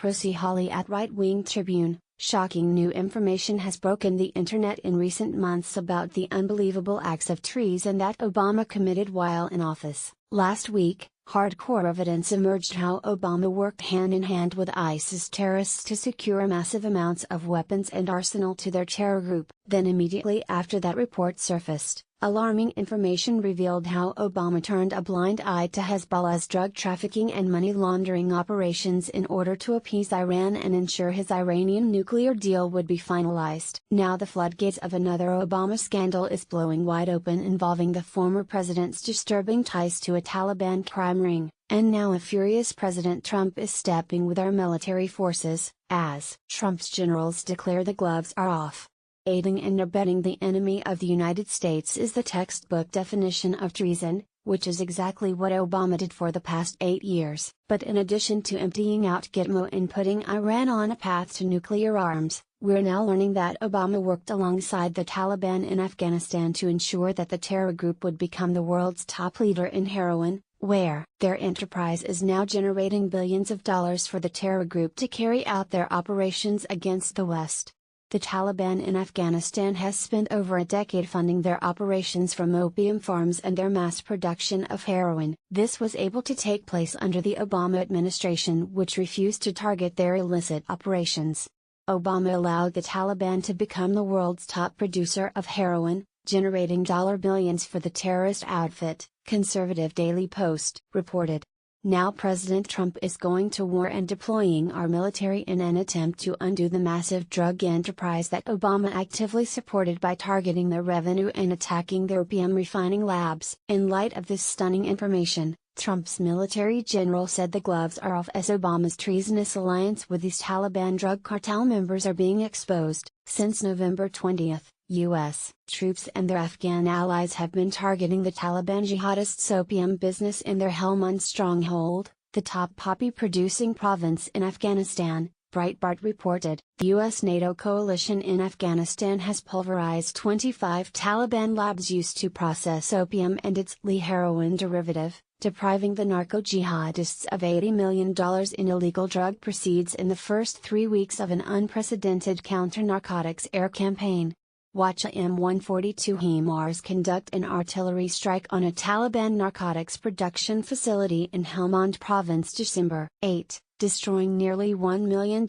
Prissy Hawley at Right Wing Tribune, shocking new information has broken the internet in recent months about the unbelievable acts of treason that Obama committed while in office. Last week, hardcore evidence emerged how Obama worked hand-in-hand with ISIS terrorists to secure massive amounts of weapons and arsenal to their terror group. Then immediately after that report surfaced, alarming information revealed how Obama turned a blind eye to Hezbollah's drug trafficking and money laundering operations in order to appease Iran and ensure his Iranian nuclear deal would be finalized. Now the floodgates of another Obama scandal is blowing wide open, involving the former president's disturbing ties to a Taliban crime ring, and now a furious President Trump is stepping with our military forces, as Trump's generals declare the gloves are off. Aiding and abetting the enemy of the United States is the textbook definition of treason, which is exactly what Obama did for the past 8 years. But in addition to emptying out Gitmo and putting Iran on a path to nuclear arms, we're now learning that Obama worked alongside the Taliban in Afghanistan to ensure that the terror group would become the world's top leader in heroin, where their enterprise is now generating billions of dollars for the terror group to carry out their operations against the West. The Taliban in Afghanistan has spent over a decade funding their operations from opium farms and their mass production of heroin. This was able to take place under the Obama administration, which refused to target their illicit operations. Obama allowed the Taliban to become the world's top producer of heroin, generating billions for the terrorist outfit, conservative Daily Post reported. Now President Trump is going to war and deploying our military in an attempt to undo the massive drug enterprise that Obama actively supported by targeting their revenue and attacking their opium refining labs. In light of this stunning information, Trump's military general said the gloves are off as Obama's treasonous alliance with these Taliban drug cartel members are being exposed. Since November 20, U.S. troops and their Afghan allies have been targeting the Taliban jihadists' opium business in their Helmand stronghold, the top poppy-producing province in Afghanistan, Breitbart reported. The U.S. NATO coalition in Afghanistan has pulverized 25 Taliban labs used to process opium and its heroin derivative, depriving the narco-jihadists of $80 million in illegal drug proceeds in the first 3 weeks of an unprecedented counter-narcotics air campaign. Watch a M142 HIMARS conduct an artillery strike on a Taliban narcotics production facility in Helmand Province December 8, destroying nearly $1 million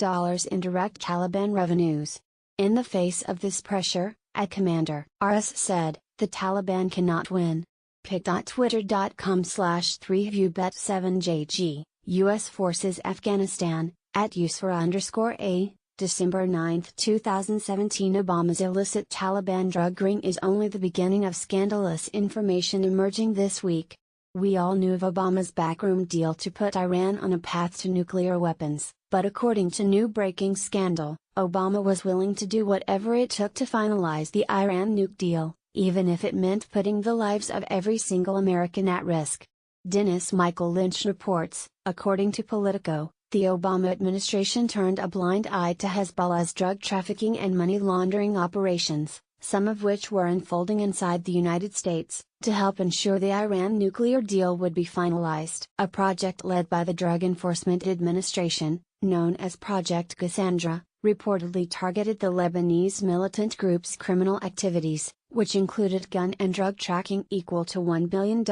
in direct Taliban revenues. In the face of this pressure, a commander RS said, the Taliban cannot win. pic.twitter.com/3viewbet7jg, U.S. Forces Afghanistan, @Usra_A. December 9, 2017. Obama's illicit Taliban drug ring is only the beginning of scandalous information emerging this week. We all knew of Obama's backroom deal to put Iran on a path to nuclear weapons, but according to new breaking scandal, Obama was willing to do whatever it took to finalize the Iran nuke deal, even if it meant putting the lives of every single American at risk. Dennis Michael Lynch reports, according to Politico, the Obama administration turned a blind eye to Hezbollah's drug trafficking and money laundering operations, some of which were unfolding inside the United States, to help ensure the Iran nuclear deal would be finalized. A project led by the Drug Enforcement Administration, known as Project Cassandra, reportedly targeted the Lebanese militant group's criminal activities, which included gun and drug tracking equal to $1 billion.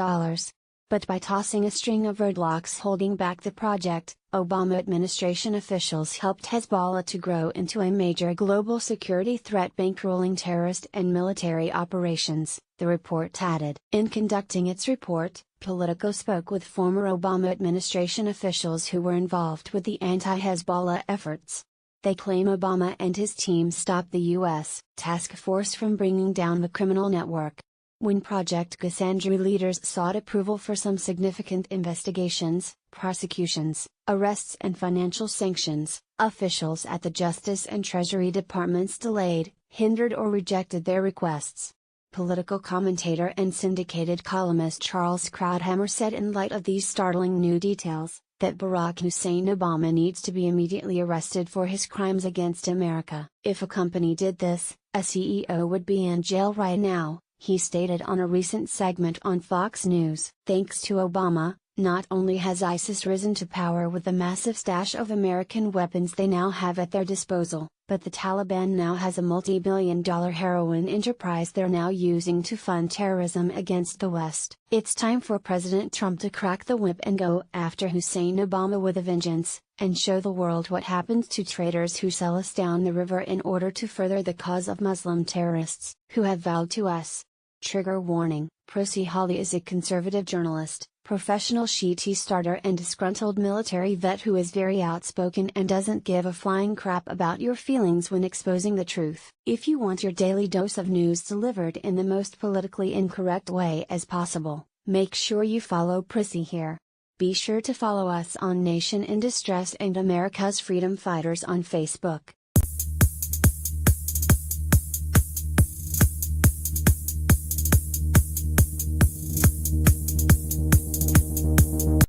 But by tossing a string of roadblocks holding back the project, Obama administration officials helped Hezbollah to grow into a major global security threat, bankrolling terrorist and military operations, the report added. In conducting its report, Politico spoke with former Obama administration officials who were involved with the anti-Hezbollah efforts. They claim Obama and his team stopped the U.S. task force from bringing down the criminal network. When Project Cassandra leaders sought approval for some significant investigations, prosecutions, arrests and financial sanctions, officials at the Justice and Treasury Departments delayed, hindered or rejected their requests. Political commentator and syndicated columnist Charles Krauthammer said, in light of these startling new details, that Barack Hussein Obama needs to be immediately arrested for his crimes against America. If a company did this, a CEO would be in jail right now, he stated on a recent segment on Fox News. Thanks to Obama, Not only has ISIS risen to power with the massive stash of American weapons they now have at their disposal, but the Taliban now has a multi-billion-dollar heroin enterprise they're now using to fund terrorism against the West. It's time for President Trump to crack the whip and go after Hussein Obama with a vengeance, and show the world what happens to traitors who sell us down the river in order to further the cause of Muslim terrorists, who have vowed to us. Trigger warning: Prissy Hawley is a conservative journalist, professional Shiite starter and disgruntled military vet who is very outspoken and doesn't give a flying crap about your feelings when exposing the truth. If you want your daily dose of news delivered in the most politically incorrect way as possible, make sure you follow Prissy here. Be sure to follow us on Nation in Distress and America's Freedom Fighters on Facebook.